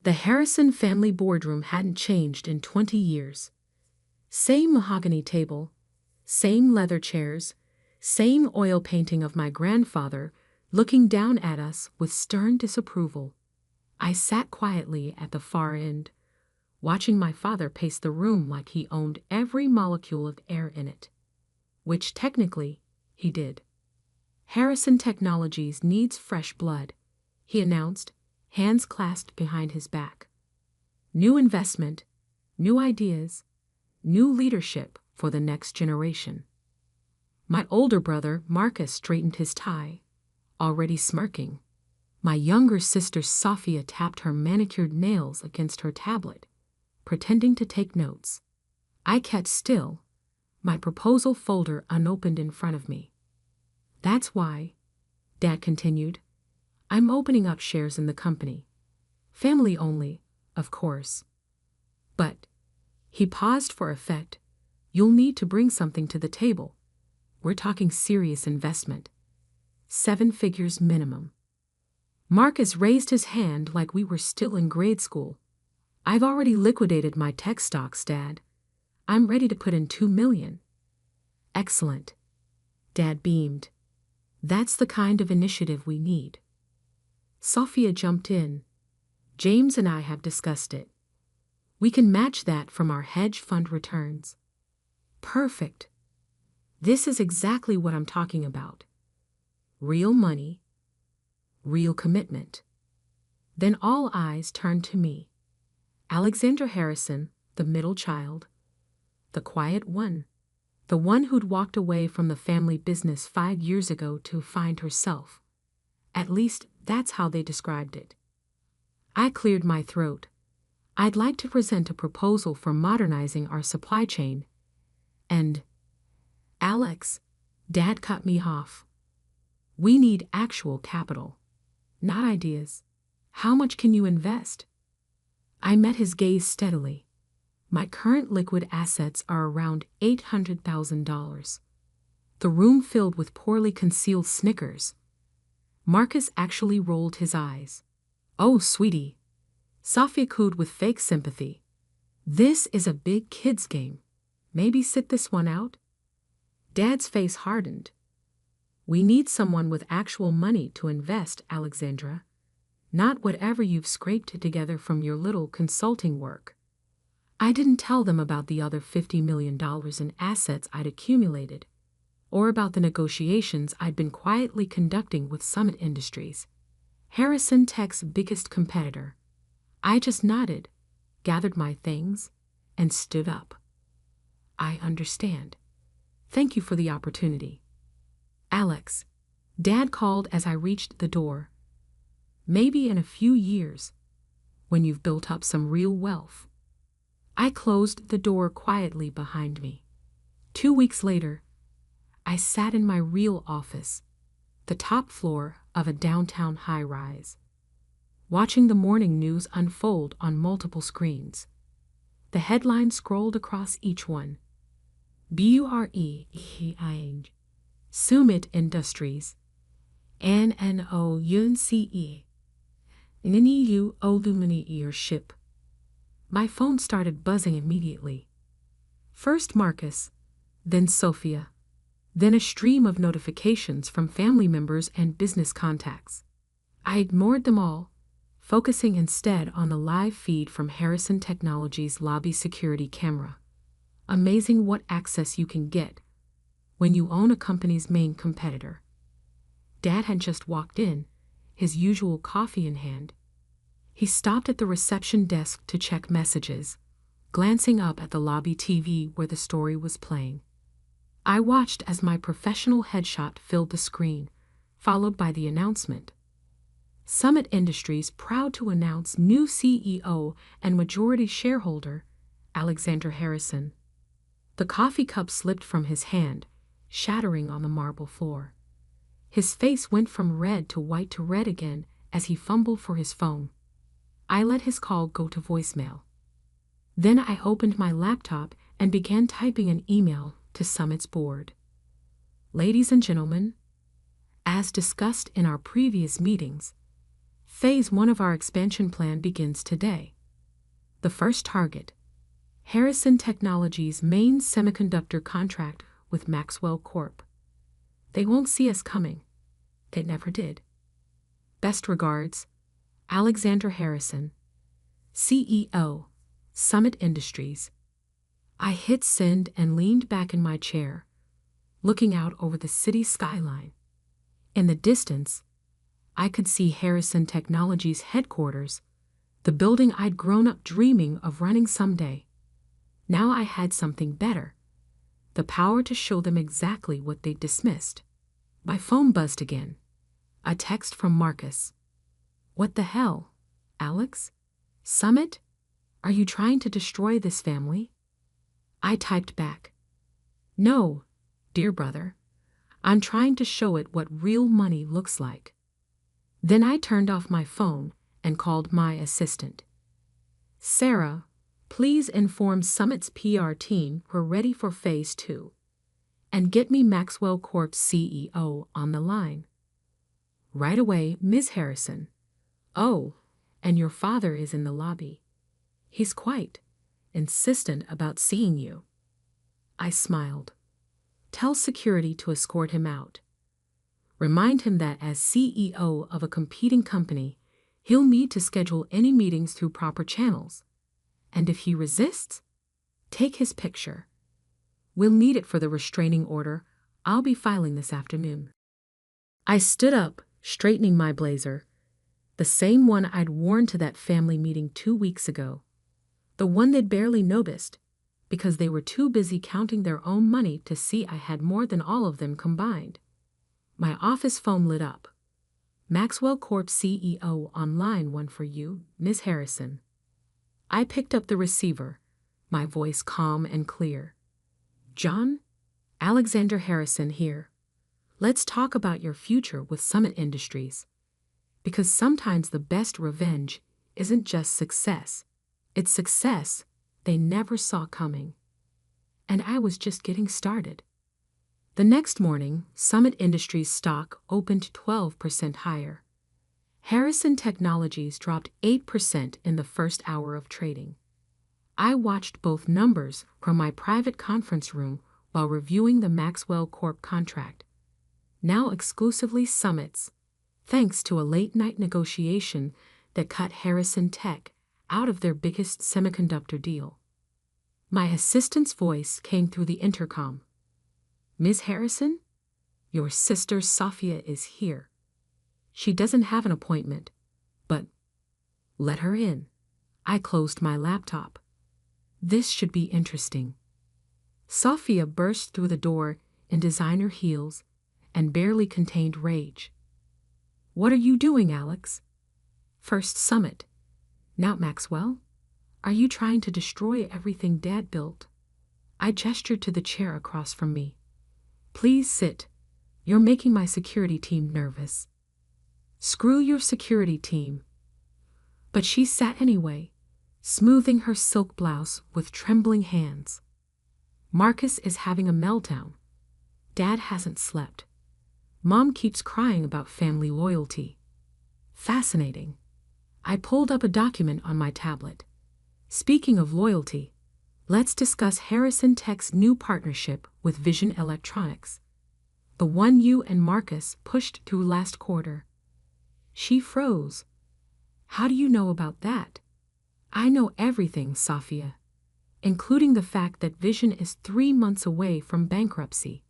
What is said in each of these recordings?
The Harrison family boardroom hadn't changed in 20 years. Same mahogany table, same leather chairs, same oil painting of my grandfather looking down at us with stern disapproval. I sat quietly at the far end, watching my father pace the room like he owned every molecule of air in it. Which technically, he did. Harrison Technologies needs fresh blood, he announced, hands clasped behind his back. New investment, new ideas, new leadership for the next generation. My older brother, Marcus, straightened his tie, already smirking. My younger sister, Sophia, tapped her manicured nails against her tablet, pretending to take notes. I kept still, my proposal folder unopened in front of me. That's why, Dad continued, I'm opening up shares in the company. Family only, of course. But, he paused for effect, you'll need to bring something to the table. We're talking serious investment. 7 figures minimum. Marcus raised his hand like we were still in grade school. I've already liquidated my tech stocks, Dad. I'm ready to put in $2 million. Excellent. Dad beamed. That's the kind of initiative we need. Sophia jumped in. James and I have discussed it. We can match that from our hedge fund returns. Perfect. This is exactly what I'm talking about. Real money, real commitment. Then all eyes turned to me. Alexandra Harrison, the middle child, the quiet one, the one who'd walked away from the family business 5 years ago to find herself. At least, that's how they described it. I cleared my throat. I'd like to present a proposal for modernizing our supply chain. And, Alex, Dad cut me off. We need actual capital, not ideas. How much can you invest? I met his gaze steadily. My current liquid assets are around $800,000. The room filled with poorly concealed snickers. Marcus actually rolled his eyes. Oh, sweetie. Sophia cooed with fake sympathy. This is a big kids game. Maybe sit this one out? Dad's face hardened. We need someone with actual money to invest, Alexandra. Not whatever you've scraped together from your little consulting work. I didn't tell them about the other $50 million in assets I'd accumulated, or about the negotiations I'd been quietly conducting with Summit Industries, Harrison Tech's biggest competitor. I just nodded, gathered my things, and stood up. I understand. Thank you for the opportunity. Alex, Dad called as I reached the door. Maybe in a few years, when you've built up some real wealth. I closed the door quietly behind me. 2 weeks later, I sat in my real office, the top floor of a downtown high-rise, watching the morning news unfold on multiple screens. The headline scrolled across each one. BUREING, Summit Industries, NNOUNCE, NNEU Aluminiership. My phone started buzzing immediately. First Marcus, then Sophia, then a stream of notifications from family members and business contacts. I ignored them all, focusing instead on the live feed from Harrison Technologies' lobby security camera. Amazing what access you can get when you own a company's main competitor. Dad had just walked in, his usual coffee in hand. He stopped at the reception desk to check messages, glancing up at the lobby TV where the story was playing. I watched as my professional headshot filled the screen, followed by the announcement. Summit Industries proud to announce new CEO and majority shareholder, Alexandra Harrison. The coffee cup slipped from his hand, shattering on the marble floor. His face went from red to red again as he fumbled for his phone. I let his call go to voicemail. Then I opened my laptop and began typing an email to Summit's board. Ladies and gentlemen, as discussed in our previous meetings, Phase 1 of our expansion plan begins today. The first target: Harrison Technologies' main semiconductor contract with Maxwell Corp. They won't see us coming. They never did. Best regards, Alexander Harrison, CEO, Summit Industries. I hit send and leaned back in my chair, looking out over the city skyline. In the distance, I could see Harrison Technologies' headquarters, the building I'd grown up dreaming of running someday. Now I had something better: the power to show them exactly what they'd dismissed. My phone buzzed again. A text from Marcus. "What the hell, Alex? Summit? Are you trying to destroy this family?" I typed back, "No, dear brother. I'm trying to show it what real money looks like." Then I turned off my phone and called my assistant. "Sarah, please inform Summit's PR team we're ready for Phase 2. And get me Maxwell Corp's CEO on the line." "Right away, Ms. Harrison." "Oh, and your father is in the lobby. He's quite insistent about seeing you." I smiled. "Tell security to escort him out. Remind him that as CEO of a competing company, he'll need to schedule any meetings through proper channels. And if he resists, take his picture. We'll need it for the restraining order I'll be filing this afternoon." I stood up, straightening my blazer, the same one I'd worn to that family meeting 2 weeks ago, the one they'd barely noticed because they were too busy counting their own money to see I had more than all of them combined. My office phone lit up. "Maxwell Corp CEO on line 1 for you, Ms. Harrison." I picked up the receiver, my voice calm and clear. "John, Alexander Harrison here. Let's talk about your future with Summit Industries. Because sometimes the best revenge isn't just success. It's success they never saw coming." And I was just getting started. The next morning, Summit Industries stock opened 12% higher. Harrison Technologies dropped 8% in the first hour of trading. I watched both numbers from my private conference room while reviewing the Maxwell Corp contract, now exclusively Summit's, thanks to a late-night negotiation that cut Harrison Tech out of their biggest semiconductor deal. My assistant's voice came through the intercom. "Ms. Harrison, your sister Sophia is here. She doesn't have an appointment, but let her in." I closed my laptop. This should be interesting. Sophia burst through the door in designer heels and barely contained rage. "What are you doing, Alex? First Summit, now Maxwell? Are you trying to destroy everything Dad built?" I gestured to the chair across from me. "Please sit. You're making my security team nervous." "Screw your security team." But she sat anyway, smoothing her silk blouse with trembling hands. "Marcus is having a meltdown. Dad hasn't slept. Mom keeps crying about family loyalty." Fascinating. I pulled up a document on my tablet. "Speaking of loyalty, let's discuss Harrison Tech's new partnership with Vision Electronics. The one you and Marcus pushed through last quarter." She froze. "How do you know about that?" "I know everything, Sophia, including the fact that Vision is 3 months away from bankruptcy.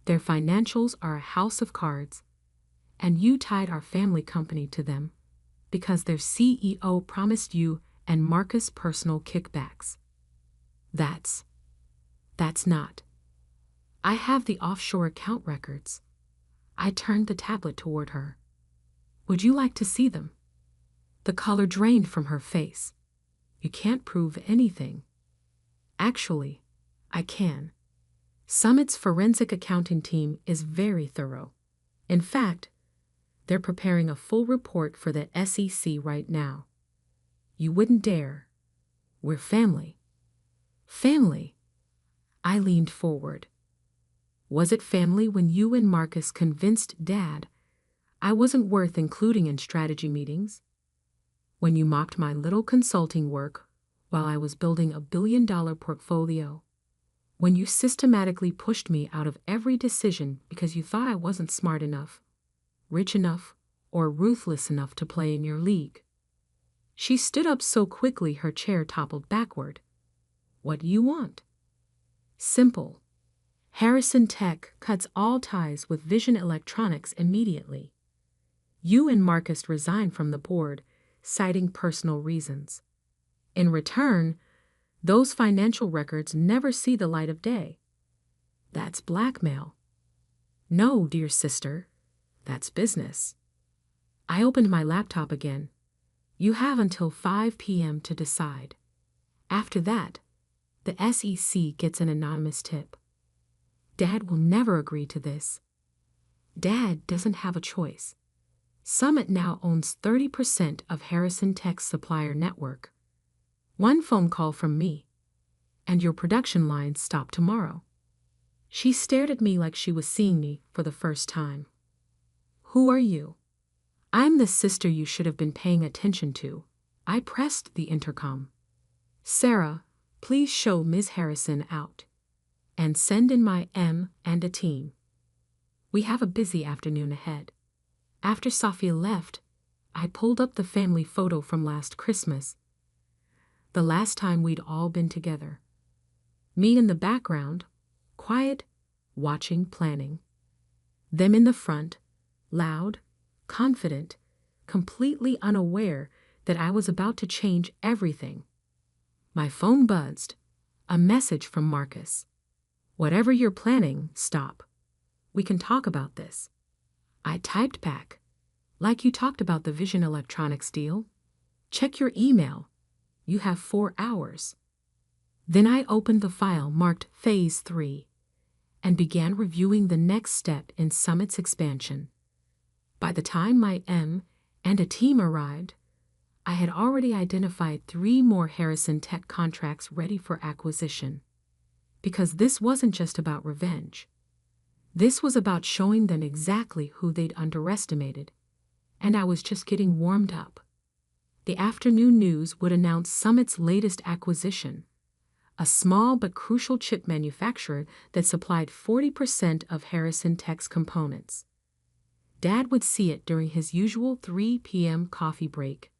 Their financials are a house of cards, and you tied our family company to them because their CEO promised you and Marcus personal kickbacks." That's not. I have the offshore account records." I turned the tablet toward her. "Would you like to see them?" The color drained from her face. "You can't prove anything." "Actually, I can. Summit's forensic accounting team is very thorough. In fact, they're preparing a full report for the SEC right now. You wouldn't dare. We're family." "Family?" I leaned forward. "Was it family when you and Marcus convinced Dad I wasn't worth including in strategy meetings. When you mocked my little consulting work while I was building a billion-dollar portfolio. When you systematically pushed me out of every decision because you thought I wasn't smart enough, rich enough, or ruthless enough to play in your league. She stood up so quickly her chair toppled backward. What do you want? Simple. Harrison Tech cuts all ties with Vision Electronics immediately. You and Marcus resign from the board, citing personal reasons. In return, those financial records never see the light of day. That's blackmail. No, dear sister, that's business. I opened my laptop again. You have until 5 p.m. to decide. After that, the SEC gets an anonymous tip. Dad will never agree to this. Dad doesn't have a choice. Summit now owns 30% of Harrison Tech's supplier network. One phone call from me, and your production lines stop tomorrow. She stared at me like she was seeing me for the first time. Who are you? I'm the sister you should have been paying attention to. I pressed the intercom. Sarah, please show Ms. Harrison out. And send in my M and a team. We have a busy afternoon ahead. After Sophia left, I pulled up the family photo from last Christmas. The last time we'd all been together. Me in the background, quiet, watching, planning. Them in the front, loud, confident, completely unaware that I was about to change everything. My phone buzzed. A message from Marcus. Whatever you're planning, stop. We can talk about this. I typed back. Like you talked about the Vision Electronics deal. Check your email. You have 4 hours. Then I opened the file marked Phase 3 and began reviewing the next step in Summit's expansion. By the time my M and a team arrived, I had already identified 3 more Harrison Tech contracts ready for acquisition. Because this wasn't just about revenge. This was about showing them exactly who they'd underestimated. And I was just getting warmed up. The afternoon news would announce Summit's latest acquisition, a small but crucial chip manufacturer that supplied 40% of Harrison Tech's components. Dad would see it during his usual 3 p.m. coffee break,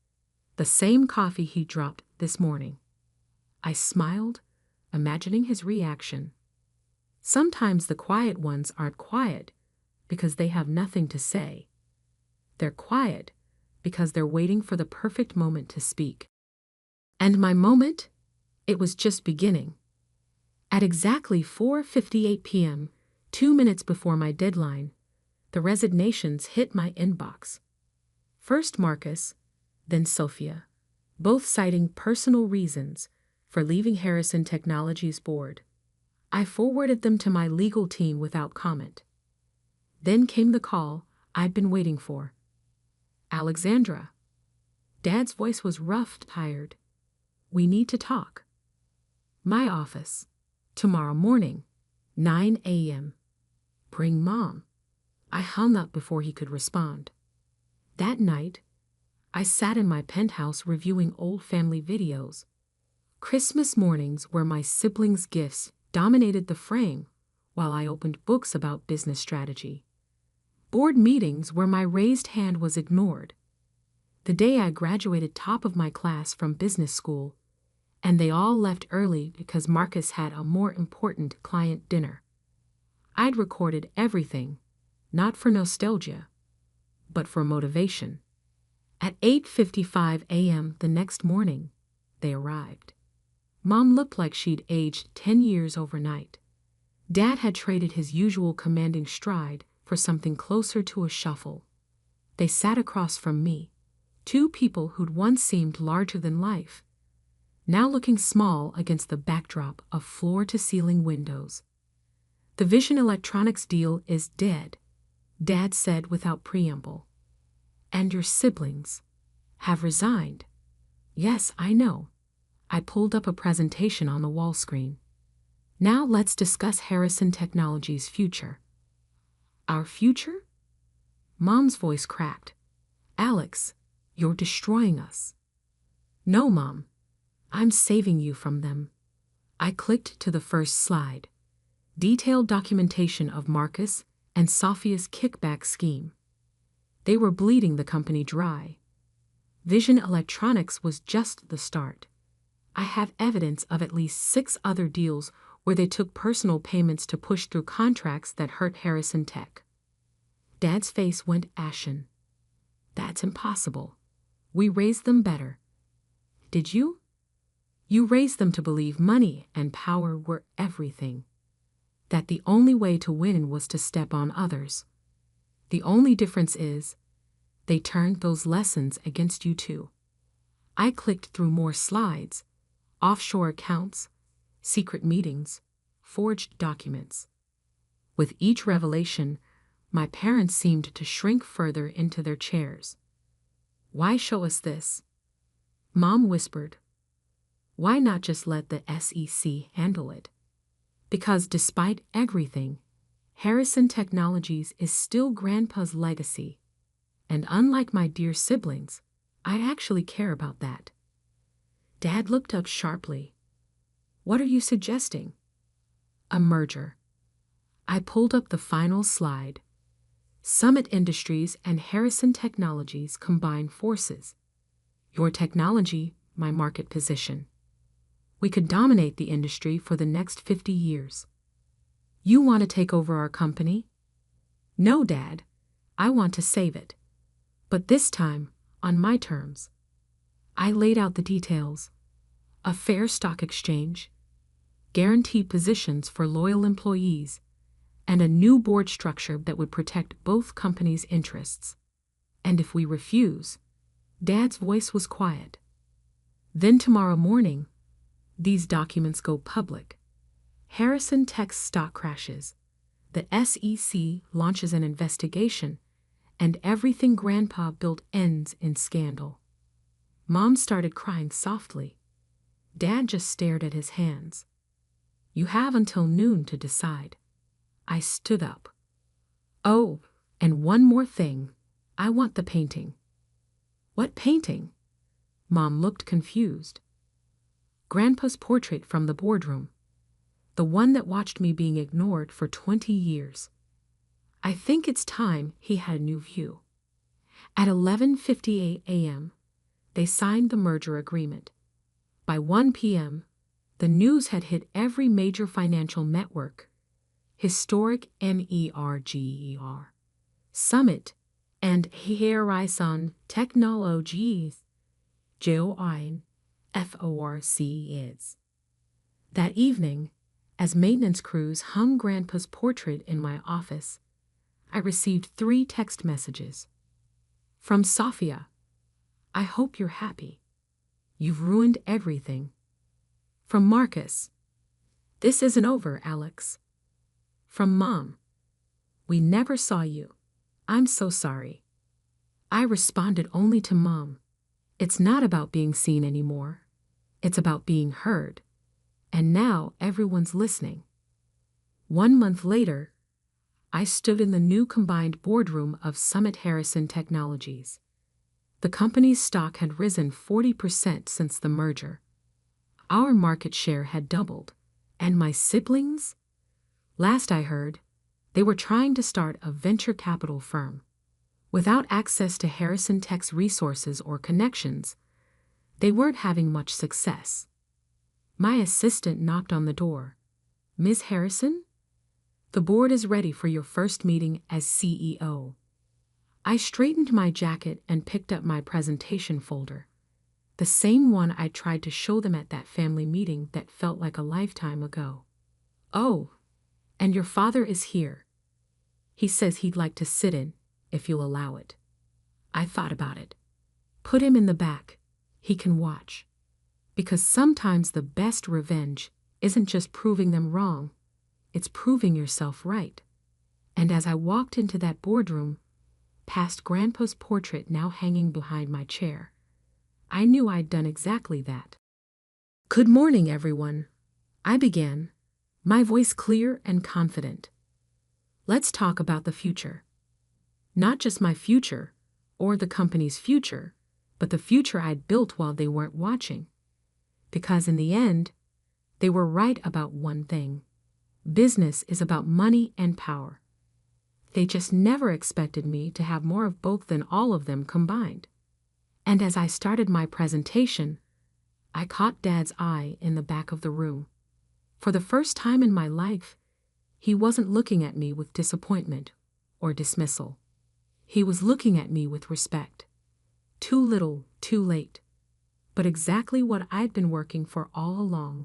the same coffee he dropped this morning. I smiled, imagining his reaction. Sometimes the quiet ones aren't quiet because they have nothing to say. They're quiet because they're waiting for the perfect moment to speak. And my moment? It was just beginning. At exactly 4:58 p.m., 2 minutes before my deadline, the resignations hit my inbox. First Marcus, then Sophia, both citing personal reasons for leaving Harrison Technologies board. I forwarded them to my legal team without comment. Then came the call I'd been waiting for. Alexandra. Dad's voice was rough, tired. We need to talk. My office. Tomorrow morning, 9 a.m. Bring Mom. I hung up before he could respond. That night, I sat in my penthouse reviewing old family videos. Christmas mornings where my siblings' gifts dominated the frame while I opened books about business strategy. Board meetings where my raised hand was ignored. The day I graduated top of my class from business school, and they all left early because Marcus had a more important client dinner. I'd recorded everything, not for nostalgia, but for motivation. At 8:55 a.m. the next morning, they arrived. Mom looked like she'd aged 10 years overnight. Dad had traded his usual commanding stride for something closer to a shuffle. They sat across from me, 2 people who'd once seemed larger than life, now looking small against the backdrop of floor-to-ceiling windows. The Vision Electronics deal is dead, Dad said without preamble. And your siblings have resigned. Yes, I know. I pulled up a presentation on the wall screen. Now let's discuss Harrison Technologies' future. Our future? Mom's voice cracked. Alex, you're destroying us. No, Mom. I'm saving you from them. I clicked to the first slide. Detailed documentation of Marcus and Sophia's kickback scheme. They were bleeding the company dry. Vision Electronics was just the start. I have evidence of at least 6 other deals where they took personal payments to push through contracts that hurt Harrison Tech. Dad's face went ashen. That's impossible. We raised them better. Did you? You raised them to believe money and power were everything. That the only way to win was to step on others. The only difference is, they turned those lessons against you too. I clicked through more slides, offshore accounts, secret meetings, forged documents. With each revelation, my parents seemed to shrink further into their chairs. Why show us this? Mom whispered. Why not just let the SEC handle it? Because despite everything, Harrison Technologies is still Grandpa's legacy. And unlike my dear siblings, I actually care about that. Dad looked up sharply. What are you suggesting? A merger. I pulled up the final slide. Summit Industries and Harrison Technologies combine forces. Your technology, my market position. We could dominate the industry for the next 50 years. You want to take over our company? No, Dad. I want to save it. But this time, on my terms. I laid out the details. A fair stock exchange, guaranteed positions for loyal employees, and a new board structure that would protect both companies' interests. And if we refuse, Dad's voice was quiet. Then tomorrow morning, these documents go public. Harrison Tech's stock crashes. The SEC launches an investigation, and everything Grandpa built ends in scandal. Mom started crying softly. Dad just stared at his hands. You have until noon to decide. I stood up. Oh, and one more thing. I want the painting. What painting? Mom looked confused. Grandpa's portrait from the boardroom. The one that watched me being ignored for 20 years. I think it's time he had a new view. At 11:58 a.m., they signed the merger agreement. By 1 p.m., the news had hit every major financial network. Historic MERGER, Summit, and Harrison Technologies, JOIN-FORC. That evening, as maintenance crews hung Grandpa's portrait in my office, I received 3 text messages. From Sophia, I hope you're happy. You've ruined everything. From Marcus, this isn't over, Alex. From Mom, we never saw you. I'm so sorry. I responded only to Mom. It's not about being seen anymore. It's about being heard. And now everyone's listening. 1 month later, I stood in the new combined boardroom of Summit Harrison Technologies. The company's stock had risen 40% since the merger. Our market share had doubled. And my siblings? Last I heard, they were trying to start a venture capital firm. Without access to Harrison Tech's resources or connections, they weren't having much success. My assistant knocked on the door. Ms. Harrison? The board is ready for your first meeting as CEO. I straightened my jacket and picked up my presentation folder, the same one I tried to show them at that family meeting that felt like a lifetime ago. Oh, and your father is here. He says he'd like to sit in, if you'll allow it. I thought about it. Put him in the back. He can watch. Because sometimes the best revenge isn't just proving them wrong, it's proving yourself right. And as I walked into that boardroom, past Grandpa's portrait now hanging behind my chair, I knew I'd done exactly that. Good morning, everyone. I began, my voice clear and confident. Let's talk about the future. Not just my future, or the company's future, but the future I'd built while they weren't watching. Because in the end, they were right about one thing. Business is about money and power. They just never expected me to have more of both than all of them combined. And as I started my presentation, I caught Dad's eye in the back of the room. For the first time in my life, he wasn't looking at me with disappointment or dismissal. He was looking at me with respect. Too little, too late. But exactly what I'd been working for all along.